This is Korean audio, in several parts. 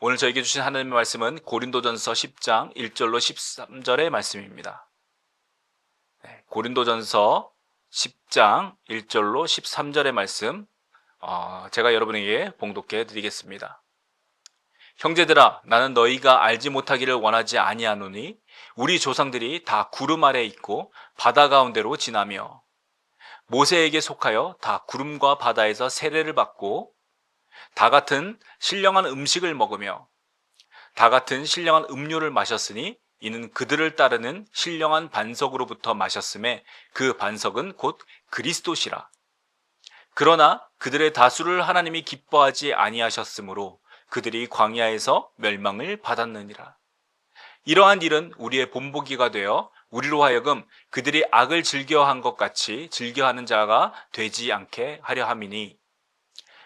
오늘 저에게 주신 하나님의 말씀은 고린도전서 10장 1절로 13절의 말씀입니다. 고린도전서 10장 1절로 13절의 말씀, 제가 여러분에게 봉독해 드리겠습니다. 형제들아, 나는 너희가 알지 못하기를 원하지 아니하노니 우리 조상들이 다 구름 아래 있고 바다 가운데로 지나며 모세에게 속하여 다 구름과 바다에서 세례를 받고 다 같은 신령한 음식을 먹으며 다 같은 신령한 음료를 마셨으니 이는 그들을 따르는 신령한 반석으로부터 마셨음에 그 반석은 곧 그리스도시라. 그러나 그들의 다수를 하나님이 기뻐하지 아니하셨으므로 그들이 광야에서 멸망을 받았느니라. 이러한 일은 우리의 본보기가 되어 우리로 하여금 그들이 악을 즐겨한 것 같이 즐겨하는 자가 되지 않게 하려 함이니,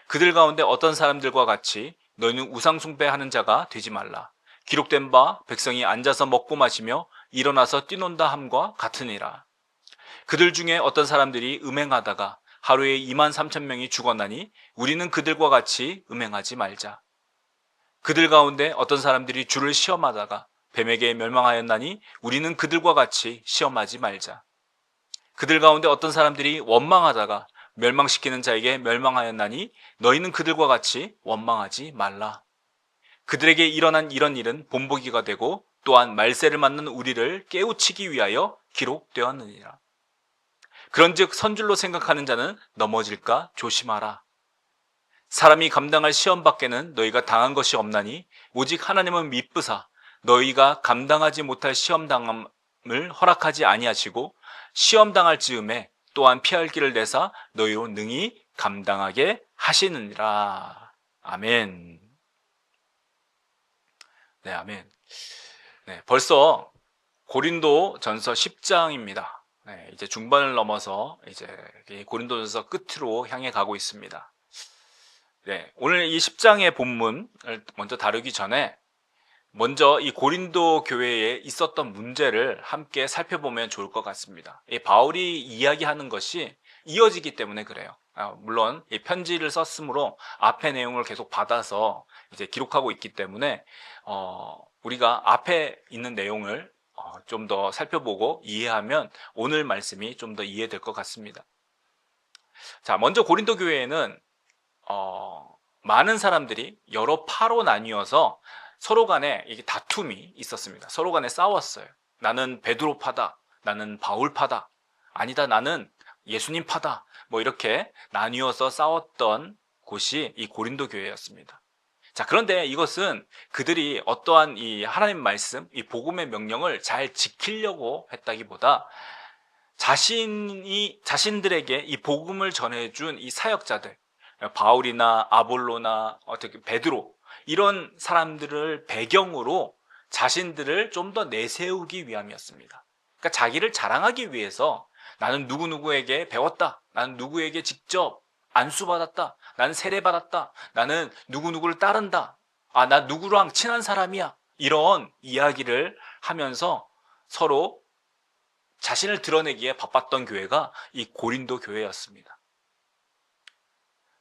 그들 가운데 어떤 사람들과 같이 너희는 우상 숭배하는 자가 되지 말라. 기록된 바 백성이 앉아서 먹고 마시며 일어나서 뛰논다 함과 같으니라. 그들 중에 어떤 사람들이 음행하다가 하루에 23,000명이 죽었나니 우리는 그들과 같이 음행하지 말자. 그들 가운데 어떤 사람들이 주를 시험하다가 뱀에게 멸망하였나니 우리는 그들과 같이 시험하지 말자. 그들 가운데 어떤 사람들이 원망하다가 멸망시키는 자에게 멸망하였나니 너희는 그들과 같이 원망하지 말라. 그들에게 일어난 이런 일은 본보기가 되고 또한 말세를 맞는 우리를 깨우치기 위하여 기록되었느니라. 그런즉 선줄로 생각하는 자는 넘어질까 조심하라. 사람이 감당할 시험 밖에는 너희가 당한 것이 없나니 오직 하나님은 미쁘사 너희가 감당하지 못할 시험 당함을 허락하지 아니하시고 시험 당할 즈음에 또한 피할 길을 내사 너희로 능히 감당하게 하시느니라. 아멘. 네, 아멘. 네, 벌써 고린도전서 10장입니다. 네, 이제 중반을 넘어서 이제 고린도전서 끝으로 향해 가고 있습니다. 네, 오늘 이 10장의 본문을 먼저 다루기 전에 먼저 이 고린도 교회에 있었던 문제를 함께 살펴보면 좋을 것 같습니다. 이 바울이 이야기하는 것이 이어지기 때문에 그래요. 물론 이 편지를 썼으므로 앞의 내용을 계속 받아서 이제 기록하고 있기 때문에 우리가 앞에 있는 내용을 좀 더 살펴보고 이해하면 오늘 말씀이 좀 더 이해될 것 같습니다. 자, 먼저 고린도 교회에는 많은 사람들이 여러 파로 나뉘어서 서로 간에 이게 다툼이 있었습니다. 서로 간에 싸웠어요. 나는 베드로 파다, 나는 바울 파다, 아니다 나는 예수님 파다, 뭐 이렇게 나뉘어서 싸웠던 곳이 이 고린도 교회였습니다. 자, 그런데 이것은 그들이 어떠한 이 하나님 말씀, 이 복음의 명령을 잘 지키려고 했다기보다 자신들에게 이 복음을 전해준 이 사역자들, 바울이나 아볼로나 어떻게 베드로, 이런 사람들을 배경으로 자신들을 좀 더 내세우기 위함이었습니다. 그러니까 자기를 자랑하기 위해서 나는 누구누구에게 배웠다, 나는 누구에게 직접 안수받았다, 나는 세례받았다, 나는 누구누구를 따른다, 나 누구랑 친한 사람이야, 이런 이야기를 하면서 서로 자신을 드러내기에 바빴던 교회가 이 고린도 교회였습니다.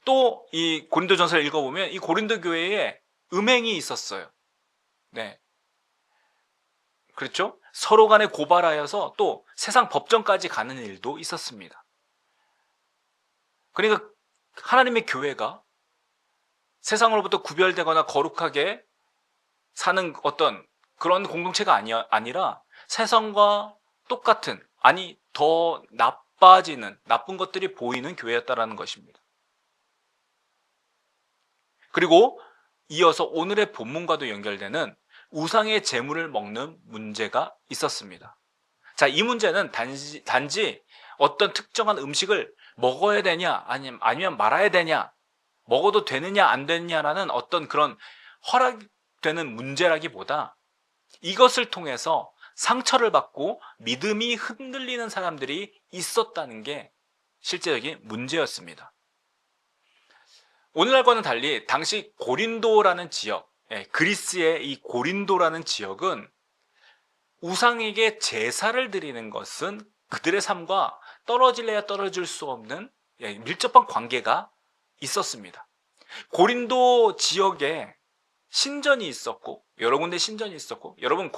또 이 고린도전서를 읽어보면 이 고린도 교회에 음행이 있었어요. 네, 그렇죠? 서로 간에 고발하여서 또 세상 법정까지 가는 일도 있었습니다. 그러니까 하나님의 교회가 세상으로부터 구별되거나 거룩하게 사는 어떤 그런 공동체가 아니라 세상과 똑같은, 아니 더 나빠지는, 나쁜 것들이 보이는 교회였다라는 것입니다. 그리고 이어서 오늘의 본문과도 연결되는 우상의 제물을 먹는 문제가 있었습니다. 자, 이 문제는 단지 어떤 특정한 음식을 먹어야 되냐 아니면 말아야 되냐, 먹어도 되느냐 안 되느냐라는 어떤 그런 허락되는 문제라기보다 이것을 통해서 상처를 받고 믿음이 흔들리는 사람들이 있었다는 게 실제적인 문제였습니다. 오늘날과는 달리 당시 고린도라는 지역, 그리스의 이 고린도라는 지역은 우상에게 제사를 드리는 것은 그들의 삶과 떨어질래야 떨어질 수 없는 밀접한 관계가 있었습니다. 고린도 지역에 신전이 있었고, 여러 군데 신전이 있었고, 여러분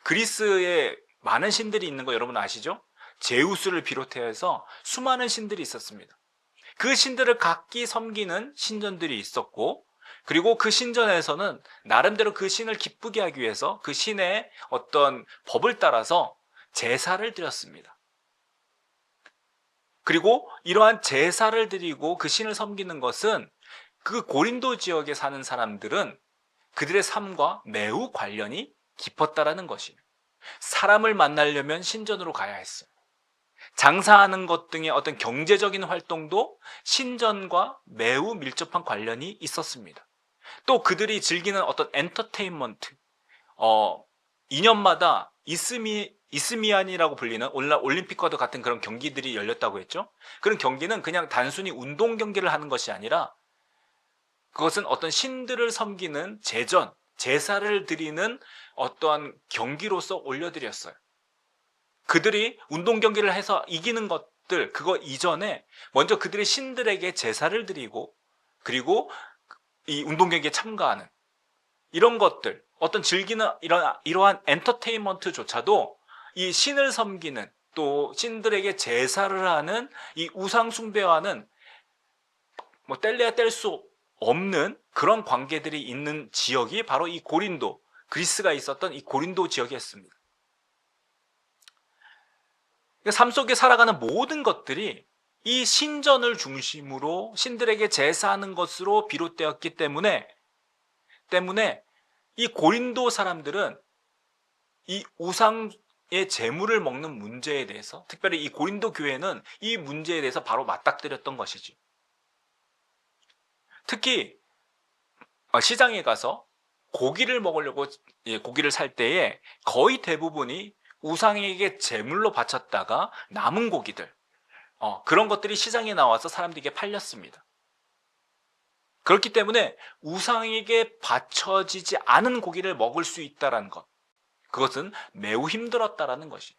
그리스에 많은 신들이 있는 거 여러분 아시죠? 제우스를 비롯해서 수많은 신들이 있었습니다. 그 신들을 각기 섬기는 신전들이 있었고, 그리고 그 신전에서는 나름대로 그 신을 기쁘게 하기 위해서 그 신의 어떤 법을 따라서 제사를 드렸습니다. 그리고 이러한 제사를 드리고 그 신을 섬기는 것은 그 고린도 지역에 사는 사람들은 그들의 삶과 매우 관련이 깊었다라는 것이에요. 사람을 만나려면 신전으로 가야 했어요. 장사하는 것 등의 어떤 경제적인 활동도 신전과 매우 밀접한 관련이 있었습니다. 또 그들이 즐기는 어떤 엔터테인먼트, 2년마다 이스미안이라고 불리는 올림픽과도 같은 그런 경기들이 열렸다고 했죠. 그런 경기는 그냥 단순히 운동 경기를 하는 것이 아니라 그것은 어떤 신들을 섬기는 제사를 드리는 어떠한 경기로서 올려드렸어요. 그들이 운동 경기를 해서 이기는 것들, 그거 이전에 먼저 그들의 신들에게 제사를 드리고, 그리고 이 운동 경기에 참가하는 이런 것들, 어떤 즐기는 이러한 엔터테인먼트조차도 이 신을 섬기는, 또 신들에게 제사를 하는 이 우상 숭배와는 뭐 뗄래야 뗄 수 없는 그런 관계들이 있는 지역이 바로 이 고린도, 그리스가 있었던 이 고린도 지역이었습니다. 삶 속에 살아가는 모든 것들이 이 신전을 중심으로 신들에게 제사하는 것으로 비롯되었기 때문에 이 고린도 사람들은 이 우상의 제물을 먹는 문제에 대해서, 특별히 이 고린도 교회는 이 문제에 대해서 바로 맞닥뜨렸던 것이지. 특히 시장에 가서 고기를 먹으려고 고기를 살 때에 거의 대부분이 우상에게 제물로 바쳤다가 남은 고기들, 그런 것들이 시장에 나와서 사람들에게 팔렸습니다. 그렇기 때문에 우상에게 바쳐지지 않은 고기를 먹을 수 있다는 것, 그것은 매우 힘들었다라는 것이.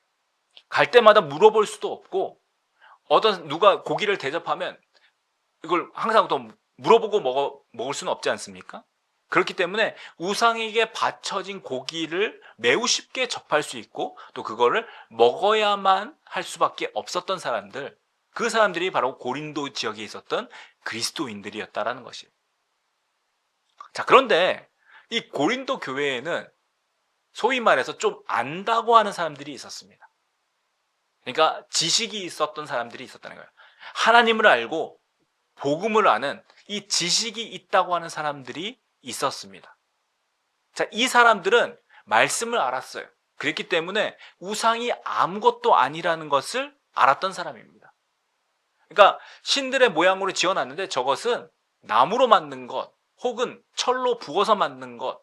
갈 때마다 물어볼 수도 없고, 누가 고기를 대접하면 이걸 항상 또 물어보고 먹을 수는 없지 않습니까? 그렇기 때문에 우상에게 바쳐진 고기를 매우 쉽게 접할 수 있고, 또 그거를 먹어야만 할 수밖에 없었던 사람들, 그 사람들이 바로 고린도 지역에 있었던 그리스도인들이었다라는 것이에요. 자, 그런데 이 고린도 교회에는 소위 말해서 좀 안다고 하는 사람들이 있었습니다. 그러니까 지식이 있었던 사람들이 있었다는 거예요. 하나님을 알고 복음을 아는 이 지식이 있다고 하는 사람들이 있었습니다. 자, 이 사람들은 말씀을 알았어요. 그렇기 때문에 우상이 아무것도 아니라는 것을 알았던 사람입니다. 그러니까 신들의 모양으로 지어놨는데 저것은 나무로 만든 것, 혹은 철로 부어서 만든 것,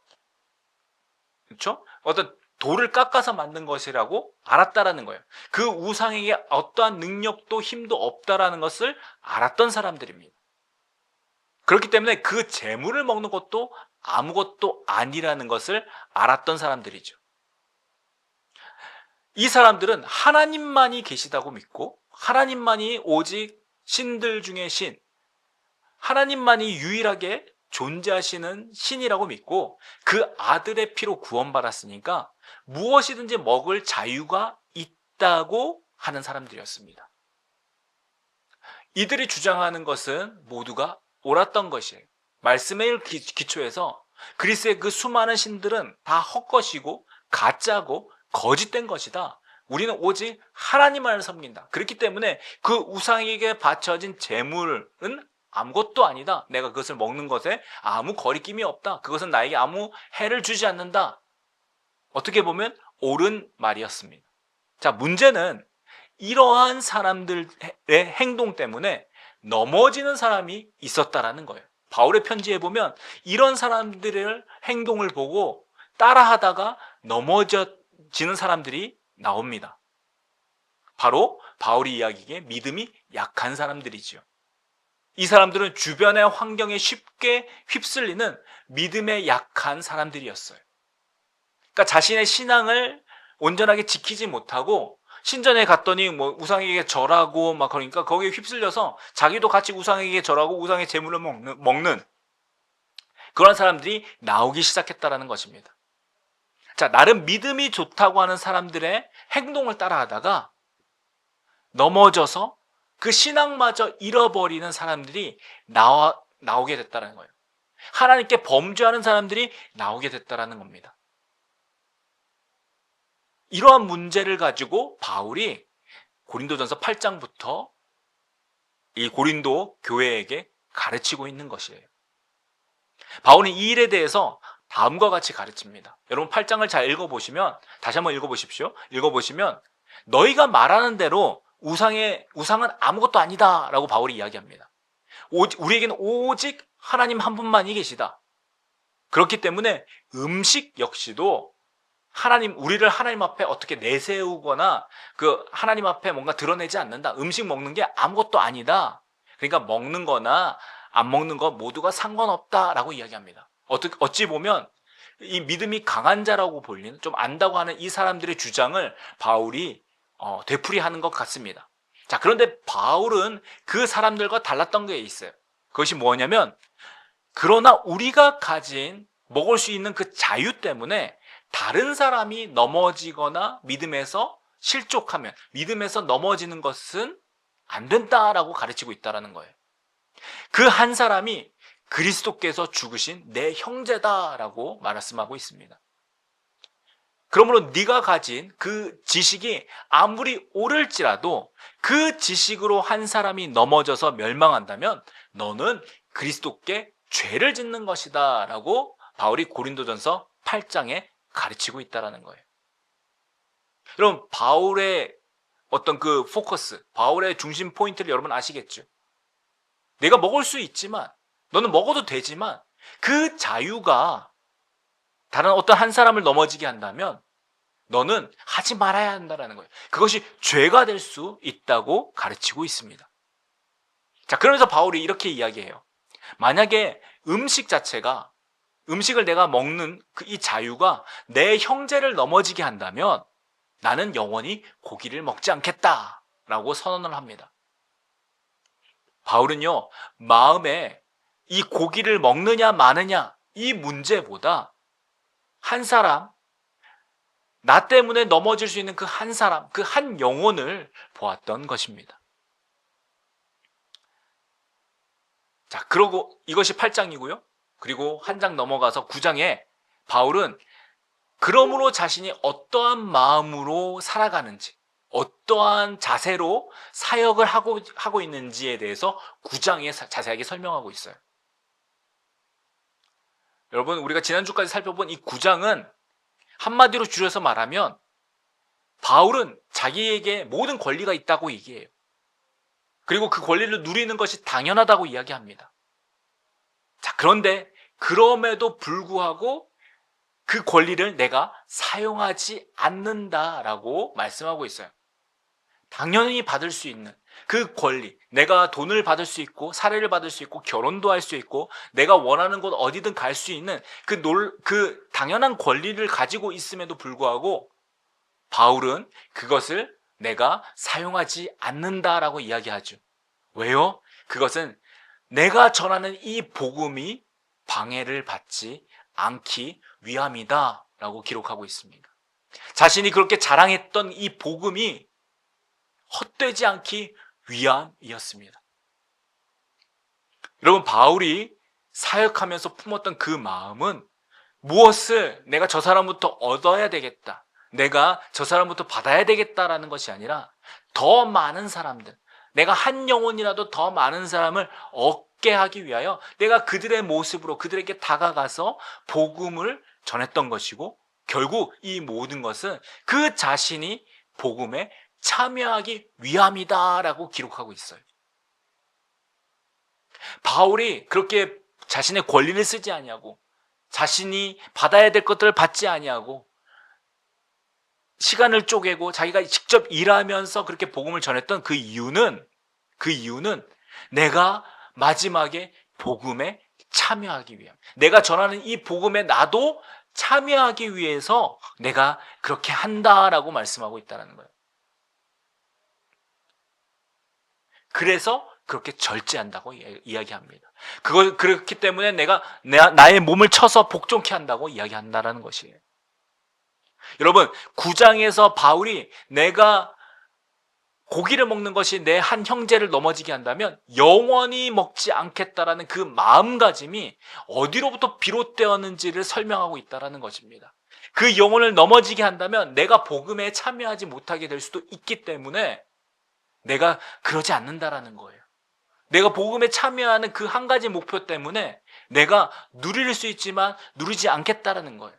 그렇죠? 어떤 돌을 깎아서 만든 것이라고 알았다라는 거예요. 그 우상에게 어떠한 능력도 힘도 없다라는 것을 알았던 사람들입니다. 그렇기 때문에 그 재물을 먹는 것도 아무것도 아니라는 것을 알았던 사람들이죠. 이 사람들은 하나님만이 계시다고 믿고, 하나님만이 오직 신들 중에 신, 하나님만이 유일하게 존재하시는 신이라고 믿고, 그 아들의 피로 구원받았으니까 무엇이든지 먹을 자유가 있다고 하는 사람들이었습니다. 이들이 주장하는 것은 모두가 옳았던 것이에요. 말씀에 기초해서 그리스의 그 수많은 신들은 다 헛것이고 가짜고 거짓된 것이다. 우리는 오직 하나님만을 섬긴다. 그렇기 때문에 그 우상에게 바쳐진 제물은 아무것도 아니다. 내가 그것을 먹는 것에 아무 거리낌이 없다. 그것은 나에게 아무 해를 주지 않는다. 어떻게 보면 옳은 말이었습니다. 자, 문제는 이러한 사람들의 행동 때문에 넘어지는 사람이 있었다라는 거예요. 바울의 편지에 보면 이런 사람들의 행동을 보고 따라하다가 넘어지는 사람들이 나옵니다. 바로 바울이 이야기에 믿음이 약한 사람들이죠. 이 사람들은 주변의 환경에 쉽게 휩쓸리는 믿음에 약한 사람들이었어요. 그러니까 자신의 신앙을 온전하게 지키지 못하고 신전에 갔더니 뭐 우상에게 절하고 막 그러니까 거기에 휩쓸려서 자기도 같이 우상에게 절하고 우상의 제물을 먹는 그런 사람들이 나오기 시작했다라는 것입니다. 자, 나름 믿음이 좋다고 하는 사람들의 행동을 따라하다가 넘어져서 그 신앙마저 잃어버리는 사람들이 나오게 됐다는 거예요. 하나님께 범죄하는 사람들이 나오게 됐다라는 겁니다. 이러한 문제를 가지고 바울이 고린도전서 8장부터 이 고린도 교회에게 가르치고 있는 것이에요. 바울은 이 일에 대해서 다음과 같이 가르칩니다. 여러분 8장을 잘 읽어보시면, 다시 한번 읽어보십시오. 읽어보시면 너희가 말하는 대로 우상은 아무것도 아니다 라고 바울이 이야기합니다. 우리에게는 오직 하나님 한 분만이 계시다. 그렇기 때문에 음식 역시도 우리를 하나님 앞에 어떻게 내세우거나 그 하나님 앞에 뭔가 드러내지 않는다. 음식 먹는 게 아무것도 아니다. 그러니까 먹는 거나 안 먹는 거 모두가 상관없다라고 이야기합니다. 어찌 보면 이 믿음이 강한 자라고 불리는, 좀 안다고 하는 이 사람들의 주장을 바울이 되풀이하는 것 같습니다. 자, 그런데 바울은 그 사람들과 달랐던 게 있어요. 그것이 뭐냐면, 그러나 우리가 가진 먹을 수 있는 그 자유 때문에 다른 사람이 넘어지거나 믿음에서 실족하면, 믿음에서 넘어지는 것은 안 된다라고 가르치고 있다는 거예요. 그 한 사람이 그리스도께서 죽으신 내 형제다라고 말씀하고 있습니다. 그러므로 네가 가진 그 지식이 아무리 옳을지라도 그 지식으로 한 사람이 넘어져서 멸망한다면 너는 그리스도께 죄를 짓는 것이다 라고 바울이 고린도전서 8장에 가르치고 있다는 거예요. 여러분, 바울의 어떤 그 포커스, 바울의 중심 포인트를 여러분 아시겠죠? 내가 먹을 수 있지만, 너는 먹어도 되지만 그 자유가 다른 어떤 한 사람을 넘어지게 한다면 너는 하지 말아야 한다는 거예요. 그것이 죄가 될 수 있다고 가르치고 있습니다. 자, 그러면서 바울이 이렇게 이야기해요. 만약에 음식을 내가 먹는 이 자유가 내 형제를 넘어지게 한다면 나는 영원히 고기를 먹지 않겠다라고 선언을 합니다. 바울은요, 마음에 이 고기를 먹느냐 마느냐 이 문제보다 한 사람, 나 때문에 넘어질 수 있는 그 한 사람, 그 한 영혼을 보았던 것입니다. 자, 그러고 이것이 8장이고요. 그리고 한 장 넘어가서 9장에 바울은 그러므로 자신이 어떠한 마음으로 살아가는지, 어떠한 자세로 사역을 하고 있는지에 대해서 9장에 자세하게 설명하고 있어요. 여러분, 우리가 지난주까지 살펴본 이 9장은 한마디로 줄여서 말하면 바울은 자기에게 모든 권리가 있다고 얘기해요. 그리고 그 권리를 누리는 것이 당연하다고 이야기합니다. 자, 그런데 그럼에도 불구하고 그 권리를 내가 사용하지 않는다라고 말씀하고 있어요. 당연히 받을 수 있는 그 권리, 내가 돈을 받을 수 있고 사례를 받을 수 있고 결혼도 할 수 있고 내가 원하는 곳 어디든 갈 수 있는 그 당연한 권리를 가지고 있음에도 불구하고 바울은 그것을 내가 사용하지 않는다라고 이야기하죠. 왜요? 그것은 내가 전하는 이 복음이 방해를 받지 않기 위함이다 라고 기록하고 있습니다. 자신이 그렇게 자랑했던 이 복음이 헛되지 않기 위함이었습니다. 여러분, 바울이 사역하면서 품었던 그 마음은 무엇을 내가 저 사람부터 얻어야 되겠다, 내가 저 사람부터 받아야 되겠다라는 것이 아니라 더 많은 사람들, 내가 한 영혼이라도 더 많은 사람을 얻게 하기 위하여 내가 그들의 모습으로 그들에게 다가가서 복음을 전했던 것이고, 결국 이 모든 것은 그 자신이 복음에 참여하기 위함이다라고 기록하고 있어요. 바울이 그렇게 자신의 권리를 쓰지 아니하고 자신이 받아야 될 것들을 받지 아니하고 시간을 쪼개고 자기가 직접 일하면서 그렇게 복음을 전했던 그 이유는 내가 마지막에 복음에 참여하기 위함, 내가 전하는 이 복음에 나도 참여하기 위해서 내가 그렇게 한다라고 말씀하고 있다는 거예요. 그래서 그렇게 절제한다고 이야기합니다. 그렇기 때문에 내가 나의 몸을 쳐서 복종케 한다고 이야기한다라는 것이에요. 여러분, 9장에서 바울이 내가 고기를 먹는 것이 내 한 형제를 넘어지게 한다면 영원히 먹지 않겠다라는 그 마음가짐이 어디로부터 비롯되었는지를 설명하고 있다는 것입니다. 그 영혼을 넘어지게 한다면 내가 복음에 참여하지 못하게 될 수도 있기 때문에 내가 그러지 않는다라는 거예요. 내가 복음에 참여하는 그 한 가지 목표 때문에 내가 누릴 수 있지만 누리지 않겠다라는 거예요.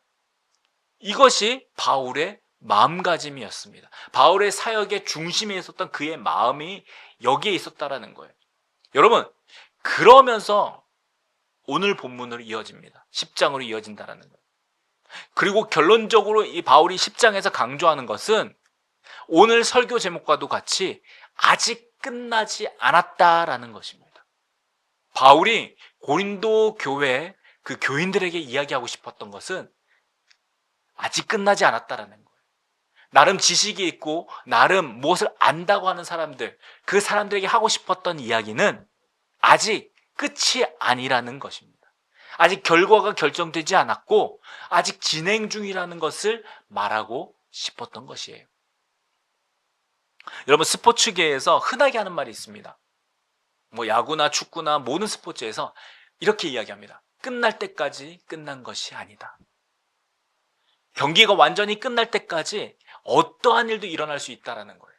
이것이 바울의 마음가짐이었습니다. 바울의 사역의 중심에 있었던 그의 마음이 여기에 있었다라는 거예요. 여러분, 그러면서 오늘 본문으로 이어집니다. 10장으로 이어진다라는 거예요. 그리고 결론적으로 이 바울이 10장에서 강조하는 것은 오늘 설교 제목과도 같이 아직 끝나지 않았다라는 것입니다. 바울이 고린도 교회 그 교인들에게 이야기하고 싶었던 것은 아직 끝나지 않았다라는 거예요. 나름 지식이 있고 나름 무엇을 안다고 하는 사람들, 그 사람들에게 하고 싶었던 이야기는 아직 끝이 아니라는 것입니다. 아직 결과가 결정되지 않았고 아직 진행 중이라는 것을 말하고 싶었던 것이에요. 여러분, 스포츠계에서 흔하게 하는 말이 있습니다. 야구나 축구나 모든 스포츠에서 이렇게 이야기합니다. 끝날 때까지 끝난 것이 아니다. 경기가 완전히 끝날 때까지 어떠한 일도 일어날 수 있다는 거예요.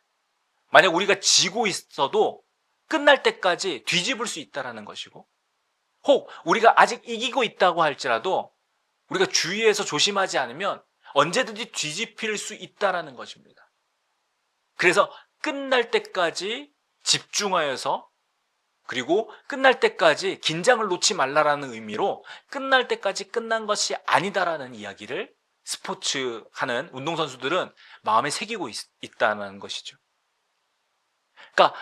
만약 우리가 지고 있어도 끝날 때까지 뒤집을 수 있다는 것이고, 혹 우리가 아직 이기고 있다고 할지라도 우리가 주의해서 조심하지 않으면 언제든지 뒤집힐 수 있다는 것입니다. 그래서 끝날 때까지 집중하여서, 그리고 끝날 때까지 긴장을 놓지 말라라는 의미로 끝날 때까지 끝난 것이 아니다라는 이야기를 스포츠 하는 운동선수들은 마음에 새기고 있다는 것이죠. 그러니까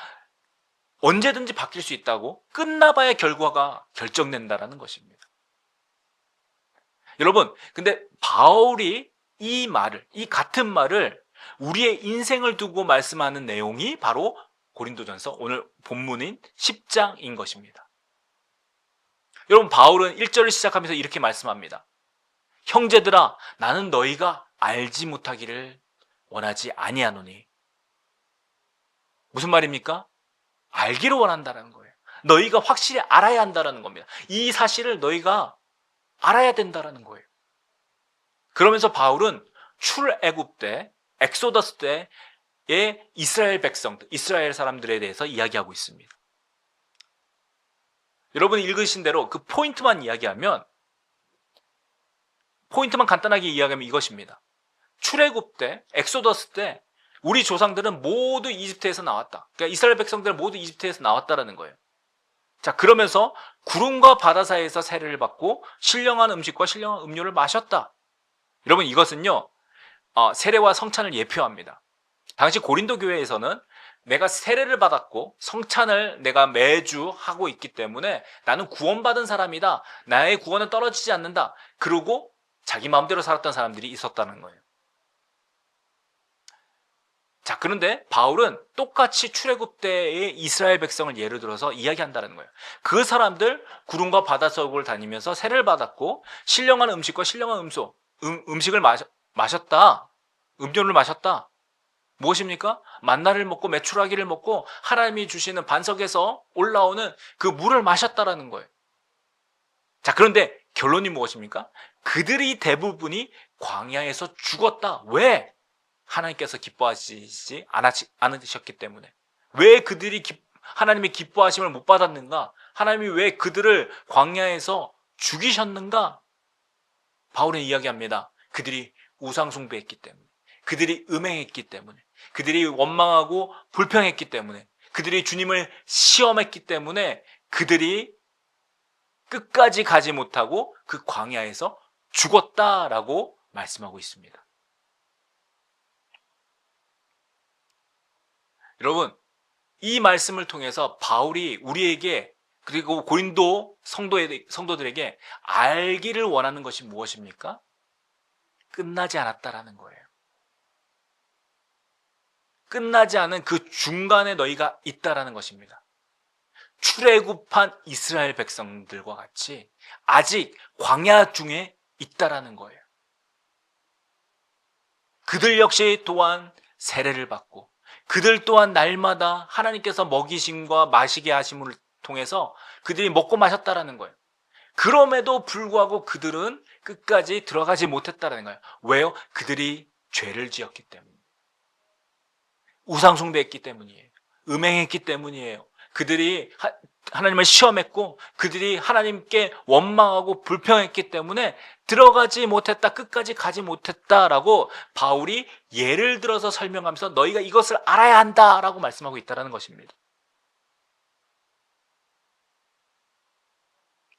언제든지 바뀔 수 있다고, 끝나봐야 결과가 결정된다라는 것입니다. 여러분, 근데 바울이 이 같은 말을 우리의 인생을 두고 말씀하는 내용이 바로 고린도전서 오늘 본문인 10장인 것입니다. 여러분, 바울은 1절을 시작하면서 이렇게 말씀합니다. 형제들아, 나는 너희가 알지 못하기를 원하지 아니하노니. 무슨 말입니까? 알기를 원한다는 거예요. 너희가 확실히 알아야 한다는 겁니다. 이 사실을 너희가 알아야 된다는 거예요. 그러면서 바울은 출애굽 때, 엑소더스 때의 이스라엘 백성들, 이스라엘 사람들에 대해서 이야기하고 있습니다. 여러분이 읽으신 대로 그 포인트만 간단하게 이야기하면 이것입니다. 출애굽 때, 엑소더스 때 우리 조상들은 모두 이집트에서 나왔다. 그러니까 이스라엘 백성들은 모두 이집트에서 나왔다라는 거예요. 자, 그러면서 구름과 바다 사이에서 세례를 받고 신령한 음식과 신령한 음료를 마셨다. 여러분, 이것은요, 세례와 성찬을 예표합니다. 당시 고린도 교회에서는 내가 세례를 받았고 성찬을 내가 매주 하고 있기 때문에 나는 구원받은 사람이다. 나의 구원은 떨어지지 않는다. 그러고 자기 마음대로 살았던 사람들이 있었다는 거예요. 자, 그런데 바울은 똑같이 출애굽 때의 이스라엘 백성을 예를 들어서 이야기한다는 거예요. 그 사람들 구름과 바다 속을 다니면서 세례를 받았고 신령한 음식과 신령한 음식을 마셨다. 음료를 마셨다. 무엇입니까? 만나를 먹고 메추라기를 먹고 하나님이 주시는 반석에서 올라오는 그 물을 마셨다라는 거예요. 자, 그런데 결론이 무엇입니까? 그들이 대부분이 광야에서 죽었다. 왜? 하나님께서 기뻐하시지 않으셨기 때문에. 왜 그들이 하나님의 기뻐하심을 못 받았는가? 하나님이 왜 그들을 광야에서 죽이셨는가? 바울은 이야기합니다. 그들이 우상숭배했기 때문에, 그들이 음행했기 때문에, 그들이 원망하고 불평했기 때문에, 그들이 주님을 시험했기 때문에 그들이 끝까지 가지 못하고 그 광야에서 죽었다라고 말씀하고 있습니다. 여러분, 이 말씀을 통해서 바울이 우리에게, 그리고 고린도 성도들에게 알기를 원하는 것이 무엇입니까? 끝나지 않았다라는 거예요. 끝나지 않은 그 중간에 너희가 있다라는 것입니다. 출애굽한 이스라엘 백성들과 같이 아직 광야 중에 있다라는 거예요. 그들 역시 또한 세례를 받고 그들 또한 날마다 하나님께서 먹이심과 마시게 하심을 통해서 그들이 먹고 마셨다라는 거예요. 그럼에도 불구하고 그들은 끝까지 들어가지 못했다라는 거예요. 왜요? 그들이 죄를 지었기 때문에. 우상 숭배했기 때문이에요. 음행했기 때문이에요. 그들이 하나님을 시험했고 그들이 하나님께 원망하고 불평했기 때문에 들어가지 못했다, 끝까지 가지 못했다라고 바울이 예를 들어서 설명하면서 너희가 이것을 알아야 한다라고 말씀하고 있다는 것입니다.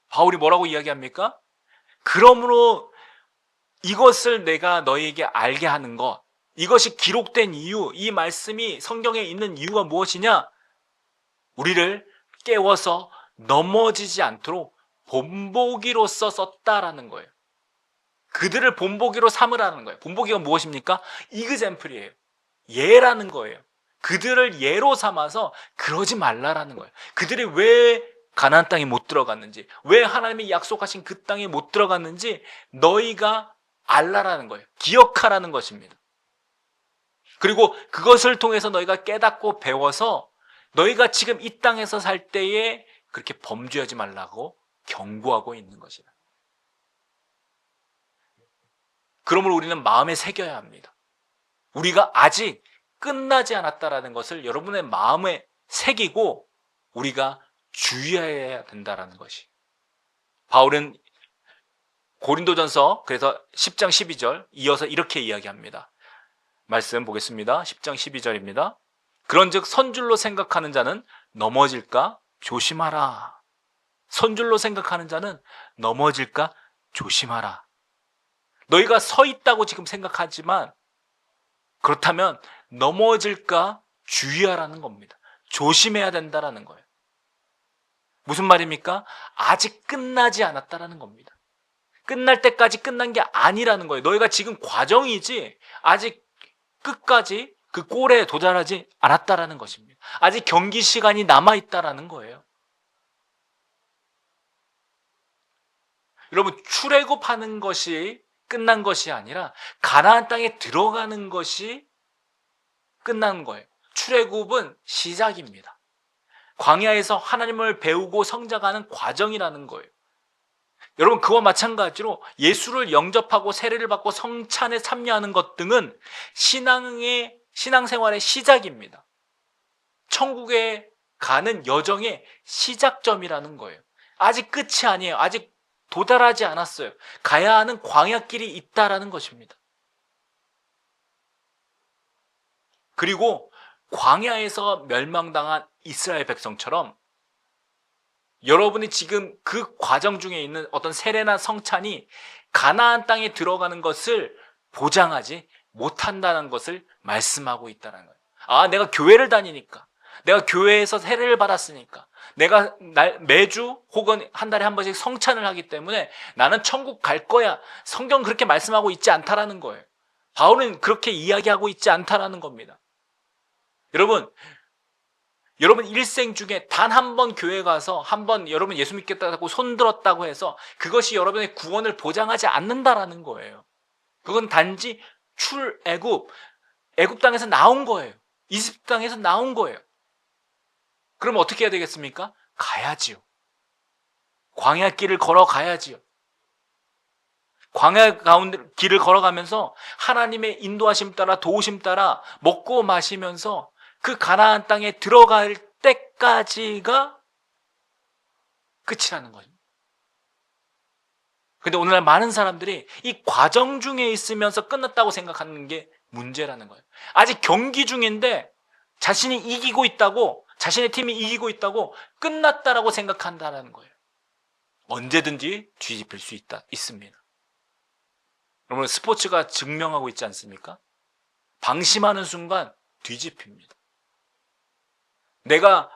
바울이 뭐라고 이야기합니까? 그러므로 이것을 내가 너희에게 알게 하는 것, 이것이 기록된 이유, 이 말씀이 성경에 있는 이유가 무엇이냐? 우리를 깨워서 넘어지지 않도록 본보기로써 썼다라는 거예요. 그들을 본보기로 삼으라는 거예요. 본보기가 무엇입니까? 이그젬플이에요. 예라는 거예요. 그들을 예로 삼아서 그러지 말라라는 거예요. 그들이 왜 가나안 땅에 못 들어갔는지, 왜 하나님이 약속하신 그 땅에 못 들어갔는지 너희가 알라라는 거예요. 기억하라는 것입니다. 그리고 그것을 통해서 너희가 깨닫고 배워서 너희가 지금 이 땅에서 살 때에 그렇게 범죄하지 말라고 경고하고 있는 것이다. 그러므로 우리는 마음에 새겨야 합니다. 우리가 아직 끝나지 않았다라는 것을 여러분의 마음에 새기고 우리가 주의해야 된다라는 것이. 바울은 고린도전서 그래서 10장 12절 이어서 이렇게 이야기합니다. 말씀 보겠습니다. 10장 12절입니다. 그런즉 선줄로 생각하는 자는 넘어질까 조심하라. 선줄로 생각하는 자는 넘어질까 조심하라. 너희가 서 있다고 지금 생각하지만 그렇다면 넘어질까 주의하라는 겁니다. 조심해야 된다라는 거예요. 무슨 말입니까? 아직 끝나지 않았다라는 겁니다. 끝날 때까지 끝난 게 아니라는 거예요. 너희가 지금 과정이지 아직 끝까지 그 골에 도달하지 않았다라는 것입니다. 아직 경기 시간이 남아있다라는 거예요. 여러분, 출애굽하는 것이 끝난 것이 아니라 가나안 땅에 들어가는 것이 끝난 거예요. 출애굽은 시작입니다. 광야에서 하나님을 배우고 성장하는 과정이라는 거예요. 여러분, 그와 마찬가지로 예수를 영접하고 세례를 받고 성찬에 참여하는 것 등은 신앙생활의 시작입니다. 천국에 가는 여정의 시작점이라는 거예요. 아직 끝이 아니에요. 아직 도달하지 않았어요. 가야 하는 광야길이 있다라는 것입니다. 그리고 광야에서 멸망당한 이스라엘 백성처럼 여러분이 지금 그 과정 중에 있는 어떤 세례나 성찬이 가나안 땅에 들어가는 것을 보장하지 못한다는 것을 말씀하고 있다는 거예요. 아, 내가 교회를 다니니까, 내가 교회에서 세례를 받았으니까, 내가 매주 혹은 한 달에 한 번씩 성찬을 하기 때문에 나는 천국 갈 거야. 성경 그렇게 말씀하고 있지 않다라는 거예요. 바울은 그렇게 이야기하고 있지 않다라는 겁니다. 여러분 일생 중에 단 한 번 교회 가서 한 번 여러분 예수 믿겠다고 손들었다고 해서 그것이 여러분의 구원을 보장하지 않는다라는 거예요. 그건 단지 애굽 땅에서 나온 거예요. 이집트 땅에서 나온 거예요. 그럼 어떻게 해야 되겠습니까? 가야지요. 광야 길을 걸어가야지요. 광야 가운데 길을 걸어가면서 하나님의 인도하심 따라 도우심 따라 먹고 마시면서 그 가나안 땅에 들어갈 때까지가 끝이라는 거죠. 근데 오늘날 많은 사람들이 이 과정 중에 있으면서 끝났다고 생각하는 게 문제라는 거예요. 아직 경기 중인데 자신이 이기고 있다고, 자신의 팀이 이기고 있다고 끝났다라고 생각한다는 거예요. 언제든지 뒤집힐 수 있습니다. 여러분, 스포츠가 증명하고 있지 않습니까? 방심하는 순간 뒤집힙니다. 내가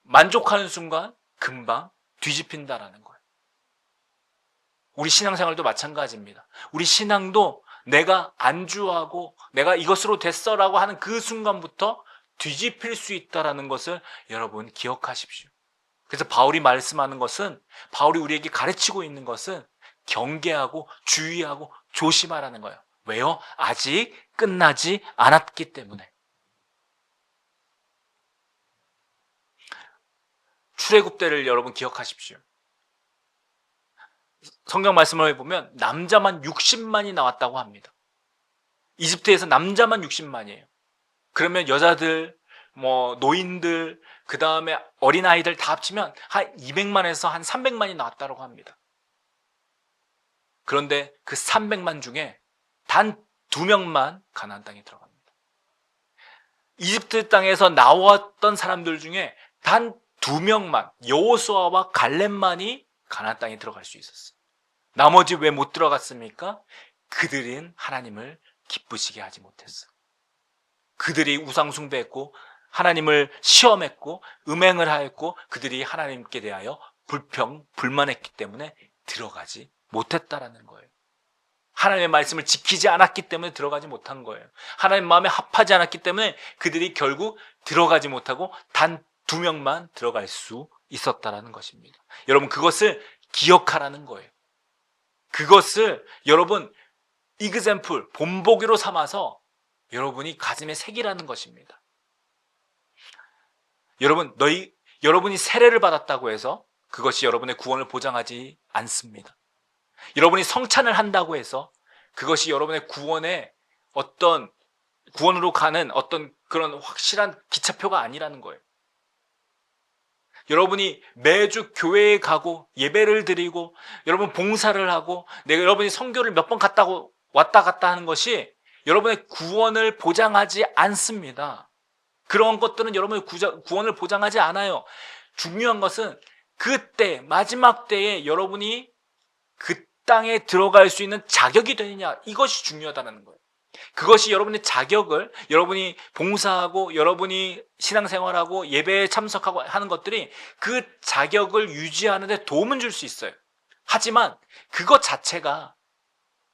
만족하는 순간 금방 뒤집힌다라는 거예요. 우리 신앙생활도 마찬가지입니다. 우리 신앙도 내가 안주하고 내가 이것으로 됐어라고 하는 그 순간부터 뒤집힐 수 있다라는 것을 여러분 기억하십시오. 그래서 바울이 말씀하는 것은, 바울이 우리에게 가르치고 있는 것은 경계하고 주의하고 조심하라는 거예요. 왜요? 아직 끝나지 않았기 때문에. 출애굽 때를 여러분 기억하십시오. 성경 말씀을 보면 남자만 60만이 나왔다고 합니다. 이집트에서 남자만 60만이에요. 그러면 여자들, 노인들, 그 다음에 어린아이들 다 합치면 한 200만에서 한 300만이 나왔다고 합니다. 그런데 그 300만 중에 단 2명만 가나안 땅에 들어갑니다. 이집트 땅에서 나왔던 사람들 중에 단 2명만, 여호수아와 갈렙만이 가나안 땅에 들어갈 수 있었어요. 나머지 왜 못 들어갔습니까? 그들은 하나님을 기쁘시게 하지 못했어요. 그들이 우상 숭배했고 하나님을 시험했고 음행을 하였고 그들이 하나님께 대하여 불만했기 때문에 들어가지 못했다라는 거예요. 하나님의 말씀을 지키지 않았기 때문에 들어가지 못한 거예요. 하나님 마음에 합하지 않았기 때문에 그들이 결국 들어가지 못하고 단 2명만 들어갈 수 있었다라는 것입니다. 여러분, 그것을 기억하라는 거예요. 그것을 여러분 이그젬플, 본보기로 삼아서 여러분이 가슴에 새기라는 것입니다. 여러분이 세례를 받았다고 해서 그것이 여러분의 구원을 보장하지 않습니다. 여러분이 성찬을 한다고 해서 그것이 여러분의 구원으로 가는 어떤 그런 확실한 기차표가 아니라는 거예요. 여러분이 매주 교회에 가고 예배를 드리고 여러분 봉사를 하고 여러분이 선교를 몇 번 왔다 갔다 하는 것이 여러분의 구원을 보장하지 않습니다. 그런 것들은 여러분의 구원을 보장하지 않아요. 중요한 것은 그때 마지막 때에 여러분이 그 땅에 들어갈 수 있는 자격이 되느냐, 이것이 중요하다는 거예요. 그것이 여러분의 자격을, 여러분이 봉사하고 여러분이 신앙생활하고 예배에 참석하고 하는 것들이 그 자격을 유지하는 데 도움은 줄 수 있어요. 하지만 그것 자체가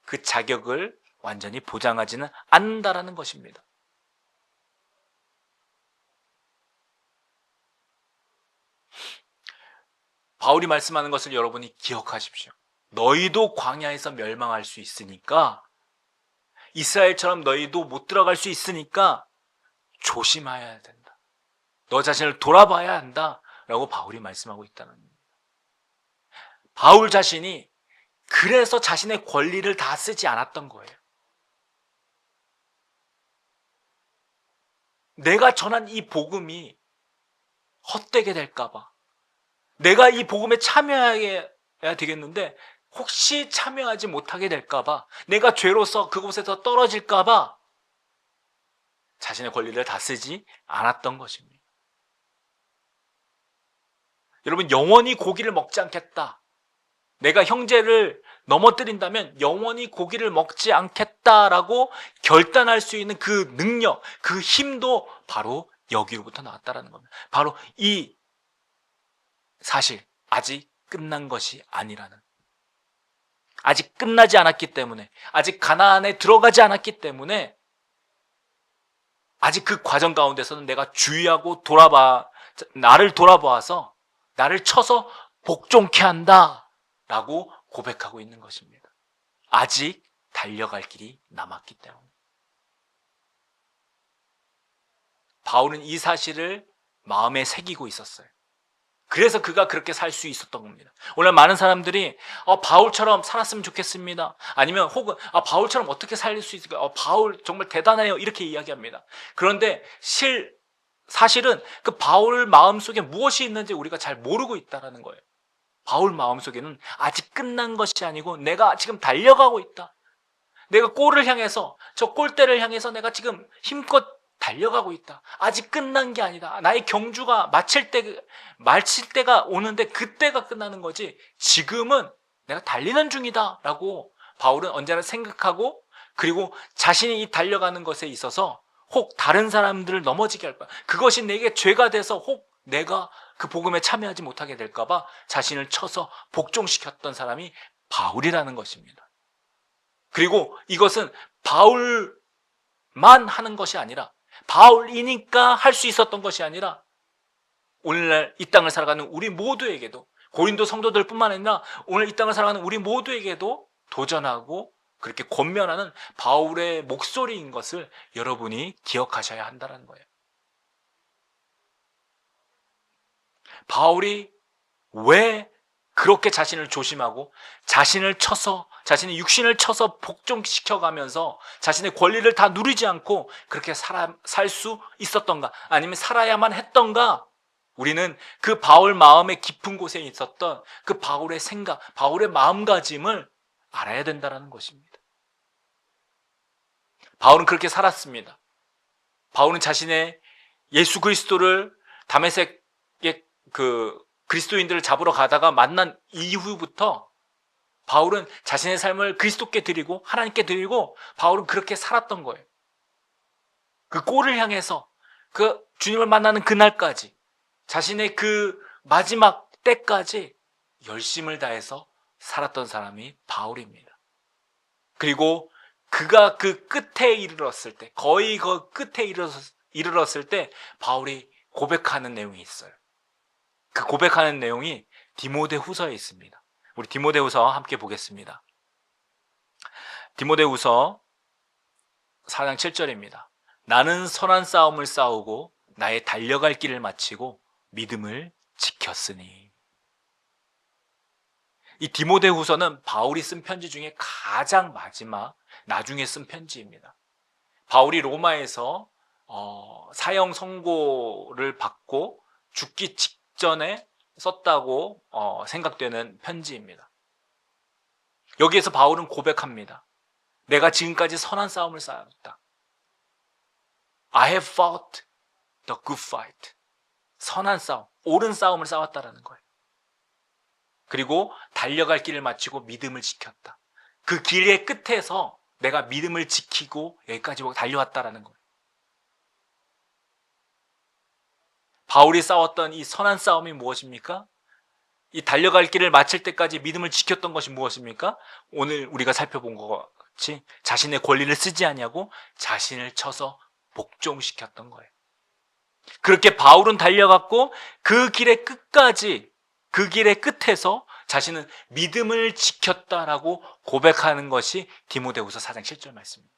그 자격을 완전히 보장하지는 않는다라는 것입니다. 바울이 말씀하는 것을 여러분이 기억하십시오. 너희도 광야에서 멸망할 수 있으니까, 이스라엘처럼 너희도 못 들어갈 수 있으니까 조심해야 된다. 너 자신을 돌아봐야 한다 라고 바울이 말씀하고 있다는 겁니다. 바울 자신이 그래서 자신의 권리를 다 쓰지 않았던 거예요. 내가 전한 이 복음이 헛되게 될까봐, 내가 이 복음에 참여해야 되겠는데 혹시 참여하지 못하게 될까봐, 내가 죄로서 그곳에서 떨어질까봐 자신의 권리를 다 쓰지 않았던 것입니다. 여러분, 영원히 고기를 먹지 않겠다, 내가 형제를 넘어뜨린다면 영원히 고기를 먹지 않겠다라고 결단할 수 있는 그 능력, 그 힘도 바로 여기로부터 나왔다라는 겁니다. 바로 이 사실, 아직 끝난 것이 아니라는, 아직 끝나지 않았기 때문에, 아직 가나안에 들어가지 않았기 때문에 아직 그 과정 가운데서는 내가 주의하고 나를 돌아보아서 나를 쳐서 복종케 한다 라고 고백하고 있는 것입니다. 아직 달려갈 길이 남았기 때문에. 바울은 이 사실을 마음에 새기고 있었어요. 그래서 그가 그렇게 살 수 있었던 겁니다. 오늘 많은 사람들이 바울처럼 살았으면 좋겠습니다. 아니면 혹은 바울처럼 어떻게 살 수 있을까? 바울 정말 대단해요, 이렇게 이야기합니다. 그런데 사실은 그 바울 마음속에 무엇이 있는지 우리가 잘 모르고 있다는 거예요. 바울 마음속에는 아직 끝난 것이 아니고 내가 지금 달려가고 있다. 내가 골을 향해서, 저 골대를 향해서 내가 지금 힘껏 달려가고 있다. 아직 끝난 게 아니다. 나의 경주가 마칠 때가 오는데 그때가 끝나는 거지, 지금은 내가 달리는 중이다 라고 바울은 언제나 생각하고, 그리고 자신이 이 달려가는 것에 있어서 혹 다른 사람들을 넘어지게 할까, 그것이 내게 죄가 돼서 혹 내가 그 복음에 참여하지 못하게 될까봐 자신을 쳐서 복종시켰던 사람이 바울이라는 것입니다. 그리고 이것은 바울만 하는 것이 아니라, 바울이니까 할 수 있었던 것이 아니라 오늘날 이 땅을 살아가는 우리 모두에게도, 고린도 성도들뿐만 아니라 오늘 이 땅을 살아가는 우리 모두에게도 도전하고 그렇게 권면하는 바울의 목소리인 것을 여러분이 기억하셔야 한다는 거예요. 바울이 왜 그렇게 자신을 조심하고 자신의 육신을 쳐서 복종시켜가면서 자신의 권리를 다 누리지 않고 그렇게 살 수 있었던가, 아니면 살아야만 했던가? 우리는 그 바울 마음의 깊은 곳에 있었던 그 바울의 생각, 바울의 마음가짐을 알아야 된다는 것입니다. 바울은 그렇게 살았습니다. 바울은 자신의 예수 그리스도를 다메섹의 그리스도인들을 잡으러 가다가 만난 이후부터 바울은 자신의 삶을 그리스도께 드리고 하나님께 드리고 바울은 그렇게 살았던 거예요. 그 골을 향해서 그 주님을 만나는 그날까지, 자신의 그 마지막 때까지 열심을 다해서 살았던 사람이 바울입니다. 그리고 그가 그 끝에 이르렀을 때, 거의 그 끝에 이르렀을 때 바울이 고백하는 내용이 있어요. 그 고백하는 내용이 디모데후서에 있습니다. 우리 디모데후서 함께 보겠습니다. 디모데후서 4장 7절입니다. 나는 선한 싸움을 싸우고 나의 달려갈 길을 마치고 믿음을 지켰으니. 이 디모데후서는 바울이 쓴 편지 중에 가장 마지막, 나중에 쓴 편지입니다. 바울이 로마에서 사형 선고를 받고 죽기 직전에 썼다고 생각되는 편지입니다. 여기에서 바울은 고백합니다. 내가 지금까지 선한 싸움을 싸웠다. I have fought the good fight. 선한 싸움, 옳은 싸움을 싸웠다라는 거예요. 그리고 달려갈 길을 마치고 믿음을 지켰다. 그 길의 끝에서 내가 믿음을 지키고 여기까지 달려왔다라는 거예요. 바울이 싸웠던 이 선한 싸움이 무엇입니까? 이 달려갈 길을 마칠 때까지 믿음을 지켰던 것이 무엇입니까? 오늘 우리가 살펴본 것 같이 자신의 권리를 쓰지 아니하고 자신을 쳐서 복종시켰던 거예요. 그렇게 바울은 달려갔고 그 길의 끝까지, 그 길의 끝에서 자신은 믿음을 지켰다라고 고백하는 것이 디모데후서 4장 7절 말씀입니다.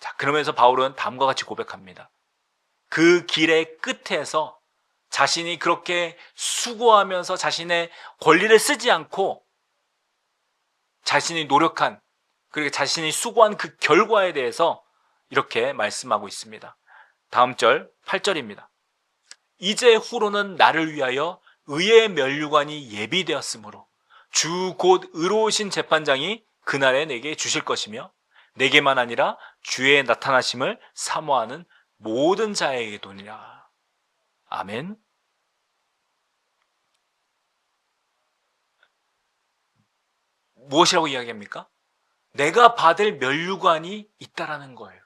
자, 그러면서 바울은 다음과 같이 고백합니다. 그 길의 끝에서 자신이 그렇게 수고하면서 자신의 권리를 쓰지 않고 자신이 노력한, 그리고 자신이 수고한 그 결과에 대해서 이렇게 말씀하고 있습니다. 다음 절 8절입니다. 이제 후로는 나를 위하여 의의 면류관이 예비되었으므로 주 곧 의로우신 재판장이 그날에 내게 주실 것이며 내게만 아니라 주의 나타나심을 사모하는 모든 자에게도니라. 아멘. 무엇이라고 이야기합니까? 내가 받을 면류관이 있다라는 거예요.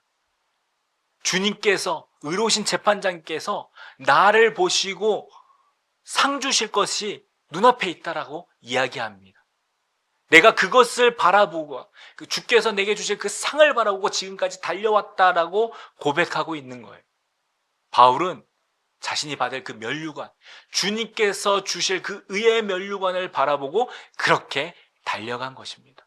주님께서, 의로우신 재판장께서 나를 보시고 상 주실 것이 눈앞에 있다라고 이야기합니다. 내가 그것을 바라보고 주께서 내게 주실 그 상을 바라보고 지금까지 달려왔다라고 고백하고 있는 거예요. 바울은 자신이 받을 그 면류관, 주님께서 주실 그 의의 면류관을 바라보고 그렇게 달려간 것입니다.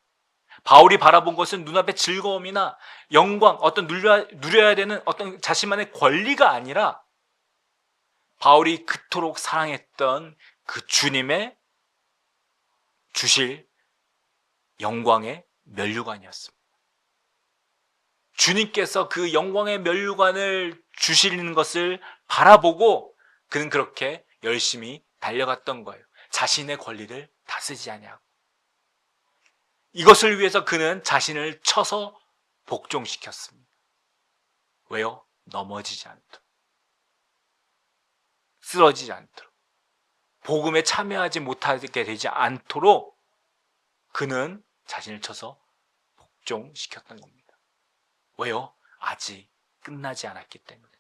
바울이 바라본 것은 눈앞의 즐거움이나 영광, 어떤 누려야 되는 어떤 자신만의 권리가 아니라 바울이 그토록 사랑했던 그 주님의 주실 영광의 면류관이었습니다. 주님께서 그 영광의 면류관을 주시는 것을 바라보고 그는 그렇게 열심히 달려갔던 거예요. 자신의 권리를 다 쓰지 아니하고. 이것을 위해서 그는 자신을 쳐서 복종시켰습니다. 왜요? 넘어지지 않도록, 쓰러지지 않도록, 복음에 참여하지 못하게 되지 않도록 그는 자신을 쳐서 복종시켰던 겁니다. 왜요? 아직 끝나지 않았기 때문에.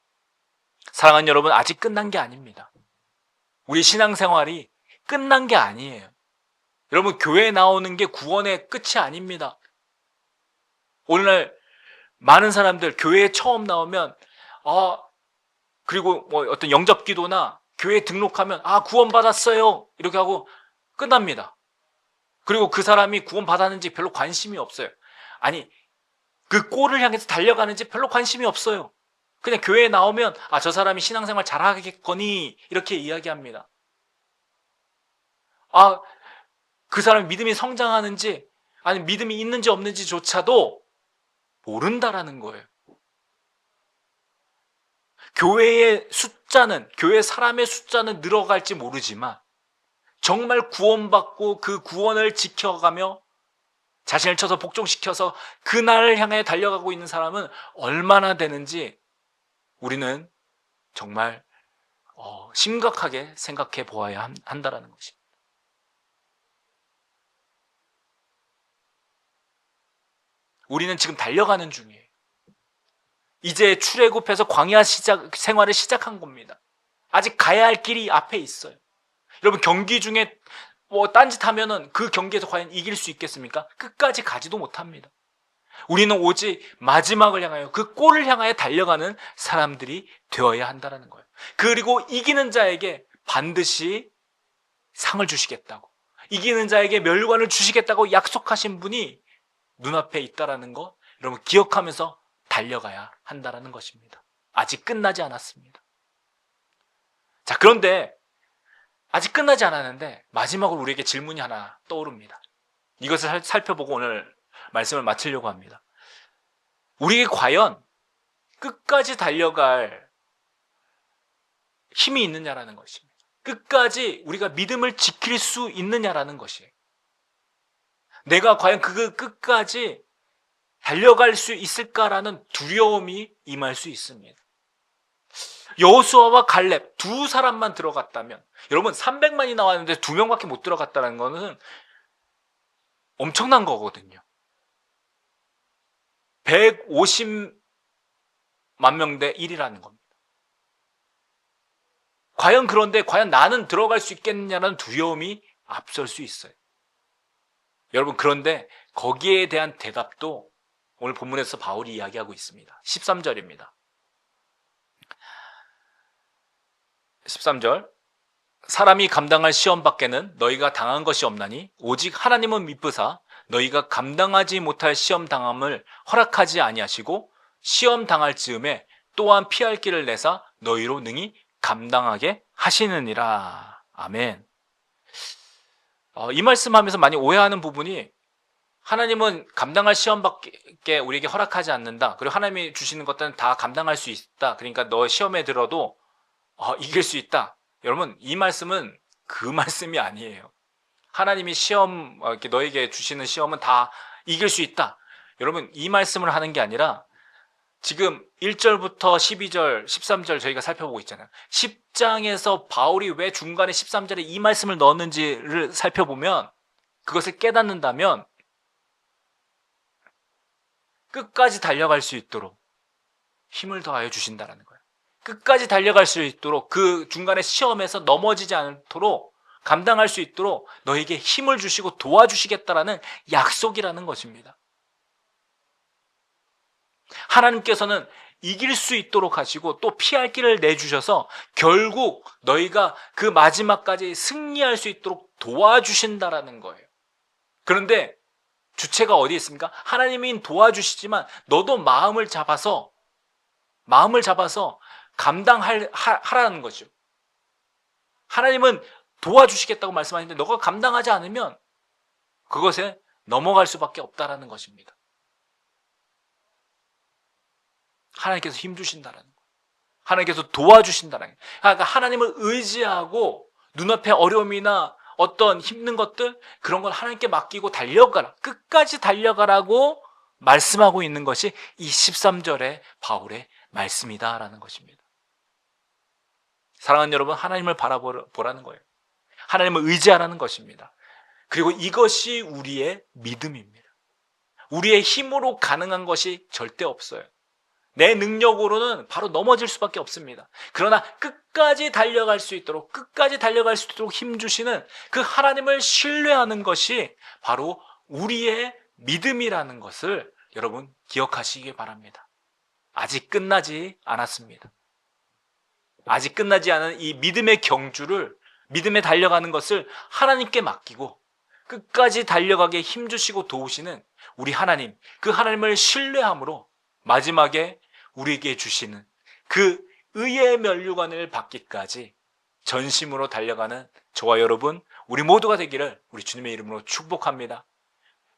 사랑하는 여러분, 아직 끝난 게 아닙니다. 우리 신앙생활이 끝난 게 아니에요. 여러분, 교회에 나오는 게 구원의 끝이 아닙니다. 오늘날 많은 사람들 교회에 처음 나오면 그리고 뭐 어떤 영접 기도나 교회 등록하면 구원받았어요 이렇게 하고 끝납니다. 그리고 그 사람이 구원받았는지 별로 관심이 없어요. 아니, 그 골을 향해서 달려가는지 별로 관심이 없어요. 그냥 교회에 나오면 저 사람이 신앙생활 잘하겠거니 이렇게 이야기합니다. 그 사람이 믿음이 성장하는지 아니 믿음이 있는지 없는지조차도 모른다라는 거예요. 교회의 숫자는, 교회 사람의 숫자는 늘어갈지 모르지만 정말 구원받고 그 구원을 지켜가며 자신을 쳐서 복종시켜서 그날을 향해 달려가고 있는 사람은 얼마나 되는지 우리는 정말 심각하게 생각해 보아야 한다라는 것입니다. 우리는 지금 달려가는 중이에요. 이제 출애굽해서 광야 생활을 시작한 겁니다. 아직 가야 할 길이 앞에 있어요. 여러분, 경기 중에 딴짓하면은 그 경기에서 과연 이길 수 있겠습니까? 끝까지 가지도 못합니다. 우리는 오직 마지막을 향하여 그 골을 향하여 달려가는 사람들이 되어야 한다는 거예요. 그리고 이기는 자에게 반드시 상을 주시겠다고, 이기는 자에게 멸관을 주시겠다고 약속하신 분이 눈앞에 있다라는 거 여러분 기억하면서 달려가야 한다는 것입니다. 아직 끝나지 않았습니다. 자, 그런데 아직 끝나지 않았는데 마지막으로 우리에게 질문이 하나 떠오릅니다. 이것을 살펴보고 오늘 말씀을 마치려고 합니다. 우리에게 과연 끝까지 달려갈 힘이 있느냐라는 것입니다. 끝까지 우리가 믿음을 지킬 수 있느냐라는 것이에요. 내가 과연 그 끝까지 달려갈 수 있을까라는 두려움이 임할 수 있습니다. 여호수아와 갈렙 두 사람만 들어갔다면, 여러분 300만이 나왔는데 2명밖에 못 들어갔다는 것은 엄청난 거거든요. 150만 명 대 1이라는 겁니다. 그런데 과연 나는 들어갈 수 있겠느냐는 두려움이 앞설 수 있어요. 여러분, 그런데 거기에 대한 대답도 오늘 본문에서 바울이 이야기하고 있습니다. 13절입니다. 13절, 사람이 감당할 시험 밖에는 너희가 당한 것이 없나니 오직 하나님은 미쁘사 너희가 감당하지 못할 시험 당함을 허락하지 아니하시고 시험 당할 즈음에 또한 피할 길을 내사 너희로 능히 감당하게 하시느니라. 아멘. 이 말씀하면서 많이 오해하는 부분이, 하나님은 감당할 시험밖에 우리에게 허락하지 않는다, 그리고 하나님이 주시는 것들은 다 감당할 수 있다, 그러니까 너 시험에 들어도 이길 수 있다. 여러분, 이 말씀은 그 말씀이 아니에요. 하나님이 시험, 너에게 주시는 시험은 다 이길 수 있다. 여러분, 이 말씀을 하는 게 아니라 지금 1절부터 12절, 13절 저희가 살펴보고 있잖아요. 10장에서 바울이 왜 중간에 13절에 이 말씀을 넣었는지를 살펴보면, 그것을 깨닫는다면 끝까지 달려갈 수 있도록 힘을 더하여 주신다는 거예요. 끝까지 달려갈 수 있도록, 그 중간에 시험에서 넘어지지 않도록 감당할 수 있도록 너에게 힘을 주시고 도와주시겠다라는 약속이라는 것입니다. 하나님께서는 이길 수 있도록 하시고 또 피할 길을 내주셔서 결국 너희가 그 마지막까지 승리할 수 있도록 도와주신다라는 거예요. 그런데 주체가 어디에 있습니까? 하나님이 도와주시지만 너도 마음을 잡아서 감당하라는 거죠. 하나님은 도와주시겠다고 말씀하시는데 너가 감당하지 않으면 그것에 넘어갈 수밖에 없다라는 것입니다. 하나님께서 힘주신다라는 거예요. 하나님께서 도와주신다라는 거예요. 그러니까 하나님을 의지하고 눈앞에 어려움이나 어떤 힘든 것들, 그런 걸 하나님께 맡기고 달려가라, 끝까지 달려가라고 말씀하고 있는 것이 이 13절의 바울의 말씀이다라는 것입니다. 사랑하는 여러분, 하나님을 바라보라는 거예요. 하나님을 의지하라는 것입니다. 그리고 이것이 우리의 믿음입니다. 우리의 힘으로 가능한 것이 절대 없어요. 내 능력으로는 바로 넘어질 수밖에 없습니다. 그러나 끝까지 달려갈 수 있도록 힘주시는 그 하나님을 신뢰하는 것이 바로 우리의 믿음이라는 것을 여러분 기억하시기 바랍니다. 아직 끝나지 않았습니다. 아직 끝나지 않은 이 믿음의 경주를, 믿음에 달려가는 것을 하나님께 맡기고 끝까지 달려가게 힘주시고 도우시는 우리 하나님, 그 하나님을 신뢰함으로 마지막에 우리에게 주시는 그 의의 면류관을 받기까지 전심으로 달려가는 저와 여러분, 우리 모두가 되기를 우리 주님의 이름으로 축복합니다.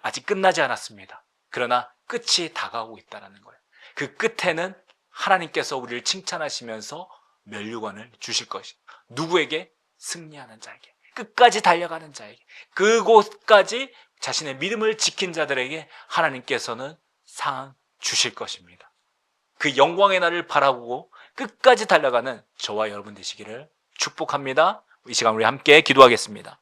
아직 끝나지 않았습니다. 그러나 끝이 다가오고 있다는 거예요. 그 끝에는 하나님께서 우리를 칭찬하시면서 면류관을 주실 것이, 누구에게? 승리하는 자에게, 끝까지 달려가는 자에게, 그곳까지 자신의 믿음을 지킨 자들에게 하나님께서는 상 주실 것입니다. 그 영광의 날을 바라보고 끝까지 달려가는 저와 여러분 되시기를 축복합니다. 이 시간 우리 함께 기도하겠습니다.